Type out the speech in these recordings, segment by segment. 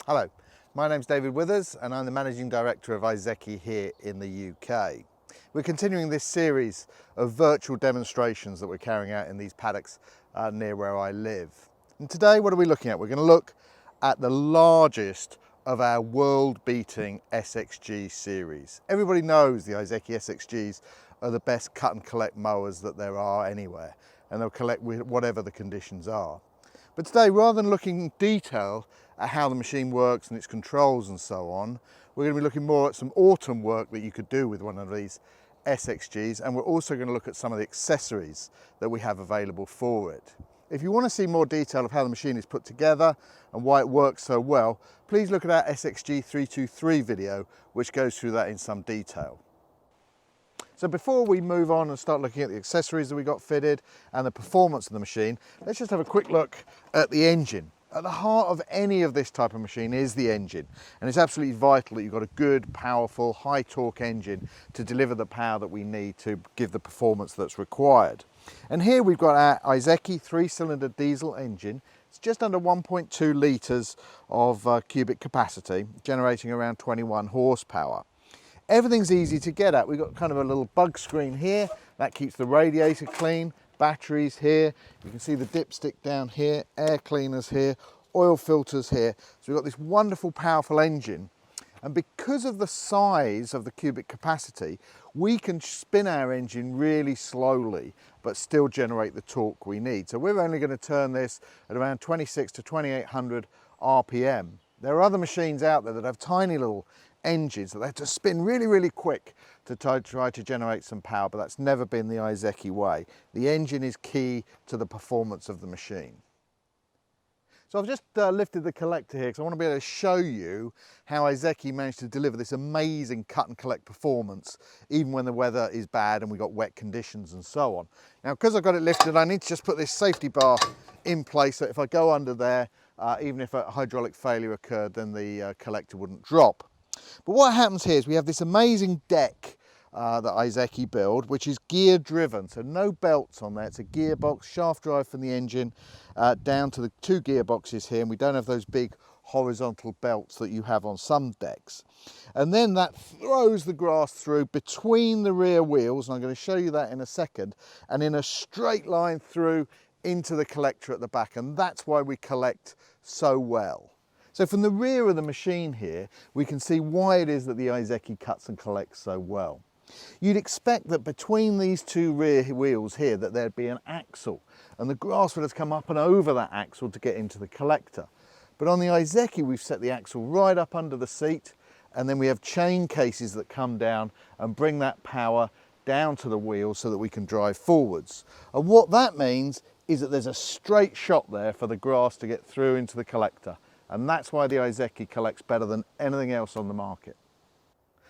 Hello, my name's David Withers and I'm the Managing Director of ISEKI here in the UK. We're continuing this series of virtual demonstrations that we're carrying out in these paddocks near where I live. And today what are we looking at? We're going to look at the largest of our world-beating SXG series. Everybody knows the ISEKI SXGs are the best cut and collect mowers that there are anywhere, and they'll collect with whatever the conditions are. But today, rather than looking in detail at how the machine works and its controls and so on, we're going to be looking more at some autumn work that you could do with one of these SXGs, and we're also going to look at some of the accessories that we have available for it. If you want to see more detail of how the machine is put together and why it works so well, please look at our ISEKI SXG326 video, which goes through that in some detail. So before we move on and start looking at the accessories that we got fitted and the performance of the machine, let's just have a quick look at the engine. At the heart of any of this type of machine is the engine, and it's absolutely vital that you've got a good, powerful, high torque engine to deliver the power that we need to give the performance that's required. And here we've got our ISEKI 3-cylinder diesel engine. It's just under 1.2 litres of cubic capacity, generating around 21 horsepower. Everything's easy to get at. We've got kind of a little bug screen here that keeps the radiator clean, batteries here, you can see the dipstick down here, air cleaners here, oil filters here. So we've got this wonderful, powerful engine. And because of the size of the cubic capacity, we can spin our engine really slowly, but still generate the torque we need. So we're only going to turn this at around 26 to 2800 RPM. There are other machines out there that have tiny little engines that they have to spin really, really quick to try to generate some power, but that's never been the ISEKI way. The engine is key to the performance of the machine. So I've just lifted the collector here because I want to be able to show you how ISEKI managed to deliver this amazing cut and collect performance even when the weather is bad and we've got wet conditions and so on. Now, because I've got it lifted, I need to just put this safety bar in place so if I go under there, even if a hydraulic failure occurred, then the collector wouldn't drop. But what happens here is we have this amazing deck that ISEKI build, which is gear driven, so no belts on there. It's a gearbox, shaft drive from the engine down to the two gearboxes here, and we don't have those big horizontal belts that you have on some decks. And then that throws the grass through between the rear wheels, and I'm going to show you that in a second, and in a straight line through into the collector at the back, and that's why we collect so well. So from the rear of the machine here, we can see why it is that the ISEKI cuts and collects so well. You'd expect that between these two rear wheels here that there'd be an axle, and the grass would have come up and over that axle to get into the collector. But on the ISEKI, we've set the axle right up under the seat, and then we have chain cases that come down and bring that power down to the wheels so that we can drive forwards. And what that means is that there's a straight shot there for the grass to get through into the collector. And that's why the ISEKI collects better than anything else on the market.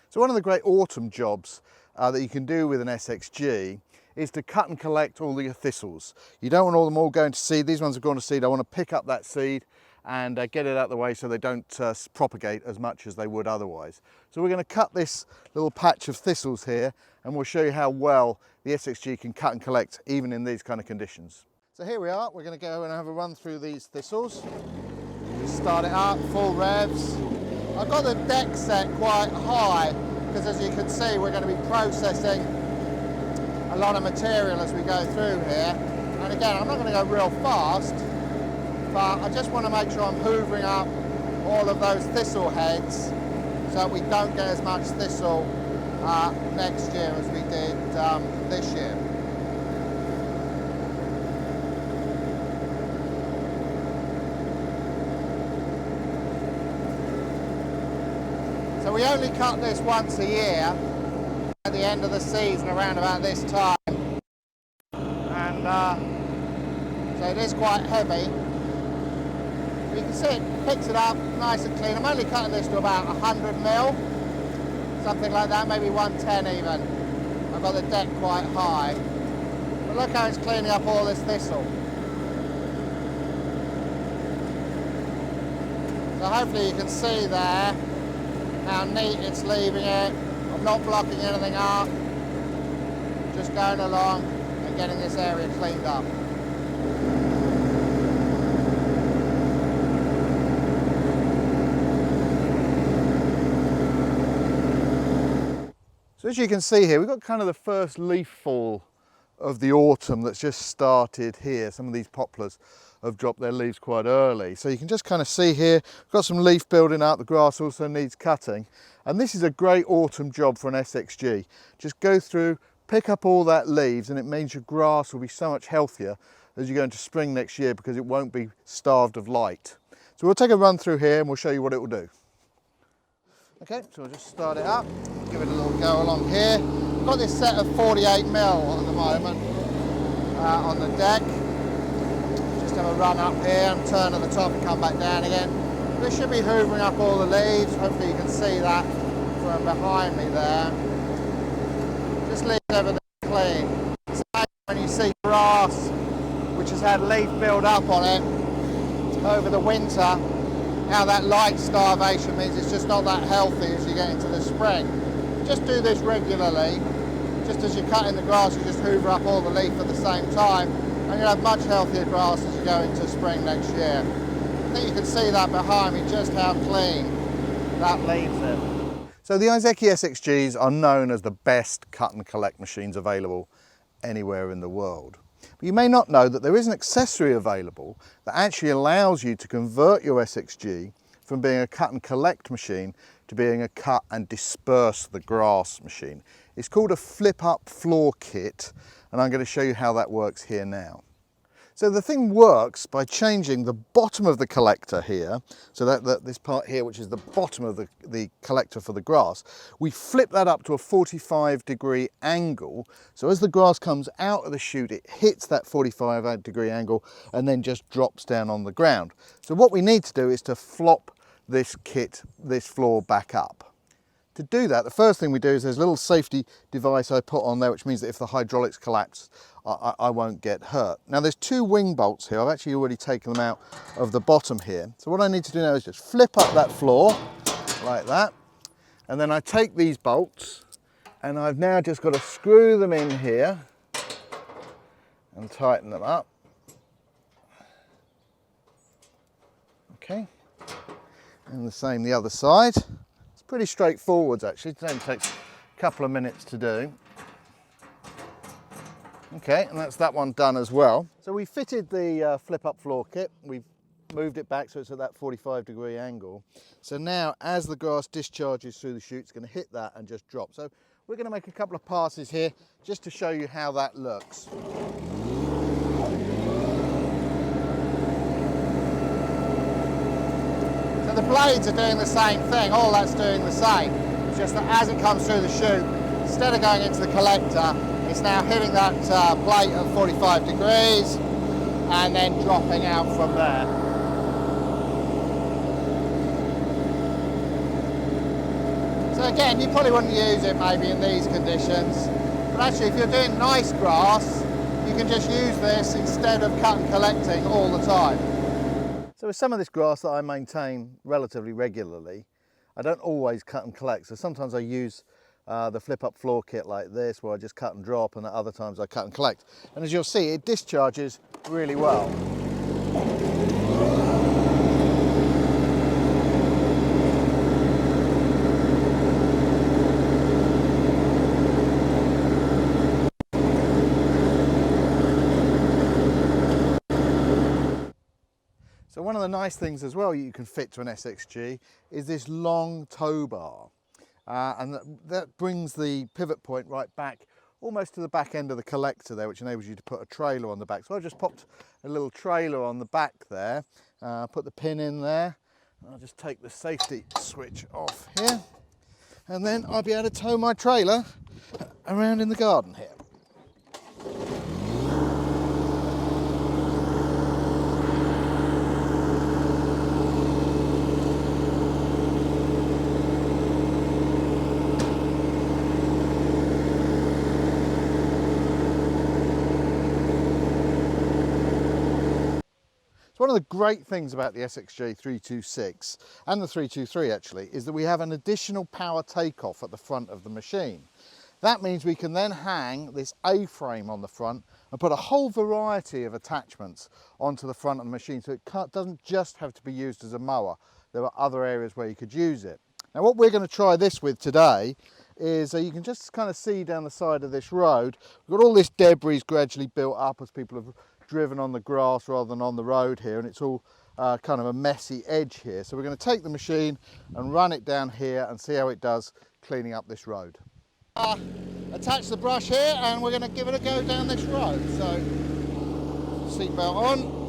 So one of the great autumn jobs that you can do with an SXG is to cut and collect all your thistles. You don't want them all going to seed. These ones have gone to seed. I want to pick up that seed and get it out of the way so they don't propagate as much as they would otherwise. So we're going to cut this little patch of thistles here, and we'll show you how well the SXG can cut and collect even in these kind of conditions. So here we are. We're going to go and have a run through these thistles. Start it up, full revs. I've got the deck set quite high because, as you can see, we're going to be processing a lot of material as we go through here. And again, I'm not going to go real fast, but I just want to make sure I'm hoovering up all of those thistle heads so that we don't get as much thistle next year as we did this year. So we only cut this once a year at the end of the season around about this time, and so it is quite heavy. You can see it picks it up nice and clean. I'm only cutting this to about 100 mil, something like that, maybe 110 even. I've got the deck quite high, but look how it's cleaning up all this thistle. So hopefully you can see there how neat it's leaving it. I'm not blocking anything up, just going along and getting this area cleaned up. So as you can see here, we've got kind of the first leaf fall of the autumn that's just started here. Some of these poplars have dropped their leaves quite early. So you can just kind of see here, we've got some leaf building up. The grass also needs cutting. And this is a great autumn job for an SXG. Just go through, pick up all that leaves, and it means your grass will be so much healthier as you go into spring next year because it won't be starved of light. So we'll take a run through here and we'll show you what it will do. Okay, so we'll just start it up, give it a little go along here. I've got this set of 48mm at the moment on the deck. Just have a run up here and turn at the top and come back down again. This should be hoovering up all the leaves. Hopefully you can see that from behind me there. Just leaves everything clean. So when you see grass which has had leaf build up on it over the winter, how that light starvation means it's just not that healthy as you get into the spring. Just do this regularly. Just as you're cutting the grass, you just hoover up all the leaf at the same time, and you'll have much healthier grass as you go into spring next year. I think you can see that behind me, just how clean that leaves it. So the ISEKI SXGs are known as the best cut and collect machines available anywhere in the world. But you may not know that there is an accessory available that actually allows you to convert your SXG from being a cut and collect machine to being a cut and disperse the grass machine. It's called a flip up floor kit, and I'm going to show you how that works here now. So the thing works by changing the bottom of the collector here, so that this part here, which is the bottom of the collector for the grass, we flip that up to a 45-degree angle. So as the grass comes out of the chute, it hits that 45-degree angle and then just drops down on the ground. So what we need to do is to flop this floor back up. To do that, the first thing we do is there's a little safety device I put on there, which means that if the hydraulics collapse, I won't get hurt. Now there's two wing bolts here. I've actually already taken them out of the bottom here. So what I need to do now is just flip up that floor like that. And then I take these bolts and I've now just got to screw them in here and tighten them up. Okay. And the same the other side. Pretty straightforward actually, it only takes a couple of minutes to do. Okay, and that's that one done as well. So we fitted the flip up floor kit, we've moved it back so it's at that 45-degree angle. So now as the grass discharges through the chute, it's going to hit that and just drop. So we're going to make a couple of passes here just to show you how that looks. The blades are doing the same thing, all that's doing the same. It's just that as it comes through the chute, instead of going into the collector, it's now hitting that plate at 45 degrees and then dropping out from there. So again, you probably wouldn't use it maybe in these conditions, but actually if you're doing nice grass, you can just use this instead of cut and collecting all the time. So with some of this grass that I maintain relatively regularly, I don't always cut and collect. So sometimes I use the flip up floor kit like this where I just cut and drop, and at other times I cut and collect. And as you'll see, it discharges really well. So one of the nice things as well you can fit to an SXG is this long tow bar. And that brings the pivot point right back, almost to the back end of the collector there, which enables you to put a trailer on the back. So I just popped a little trailer on the back there, put the pin in there. I'll just take the safety switch off here, and then I'll be able to tow my trailer around in the garden here. So one of the great things about the SXG326 and the 323 actually is that we have an additional power takeoff at the front of the machine. That means we can then hang this A-frame on the front and put a whole variety of attachments onto the front of the machine, so it doesn't just have to be used as a mower. There are other areas where you could use it. Now what we're going to try this with today is you can just kind of see down the side of this road, we've got all this debris gradually built up as people have driven on the grass rather than on the road here, and it's all kind of a messy edge here. So we're going to take the machine and run it down here and see how it does cleaning up this road. Attach the brush here and we're going to give it a go down this road. So seatbelt on.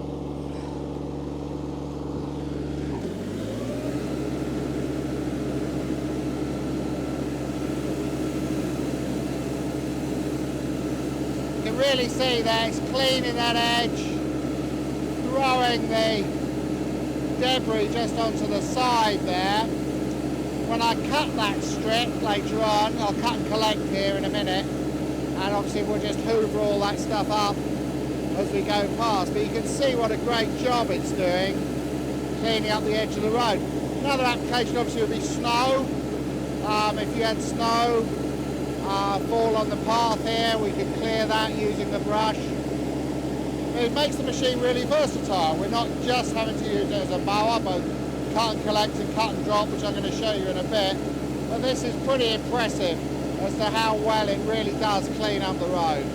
You can really see that it's cleaning that edge, throwing the debris just onto the side there. When I cut that strip later on, I'll cut and collect here in a minute, and obviously we'll just hoover all that stuff up as we go past. But you can see what a great job it's doing cleaning up the edge of the road. Another application obviously would be snow. If you had snow fall on the path here, we could clear that using the brush. It makes the machine really versatile. We're not just having to use it as a mower, but cut and collect and cut and drop, which I'm going to show you in a bit. But this is pretty impressive as to how well it really does clean up the road.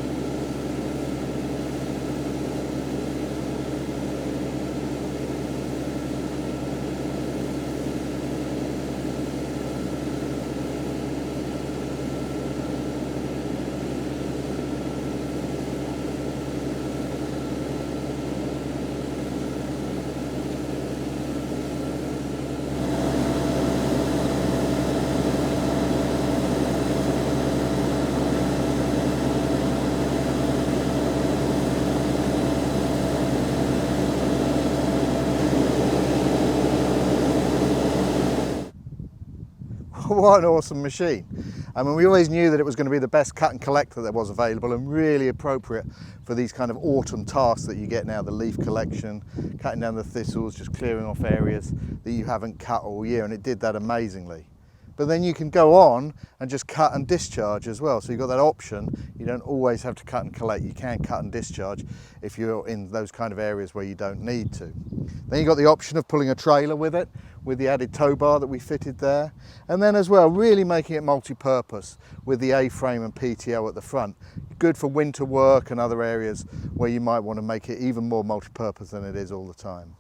What an awesome machine. I mean, we always knew that it was going to be the best cut and collect that there was available, and really appropriate for these kind of autumn tasks that you get now, the leaf collection, cutting down the thistles, just clearing off areas that you haven't cut all year, and it did that amazingly. But then you can go on and just cut and discharge as well. So you've got that option. You don't always have to cut and collect. You can cut and discharge if you're in those kind of areas where you don't need to. Then you've got the option of pulling a trailer with it, with the added tow bar that we fitted there. And then as well, really making it multi-purpose with the A-frame and PTO at the front. Good for winter work and other areas where you might want to make it even more multi-purpose than it is all the time.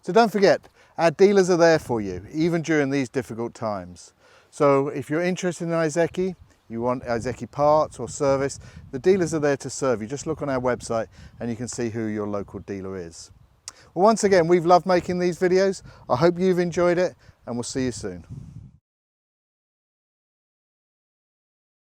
So don't forget, our dealers are there for you, even during these difficult times. So if you're interested in ISEKI, you want ISEKI parts or service, the dealers are there to serve you. Just look on our website and you can see who your local dealer is. Well, once again, we've loved making these videos. I hope you've enjoyed it, and we'll see you soon.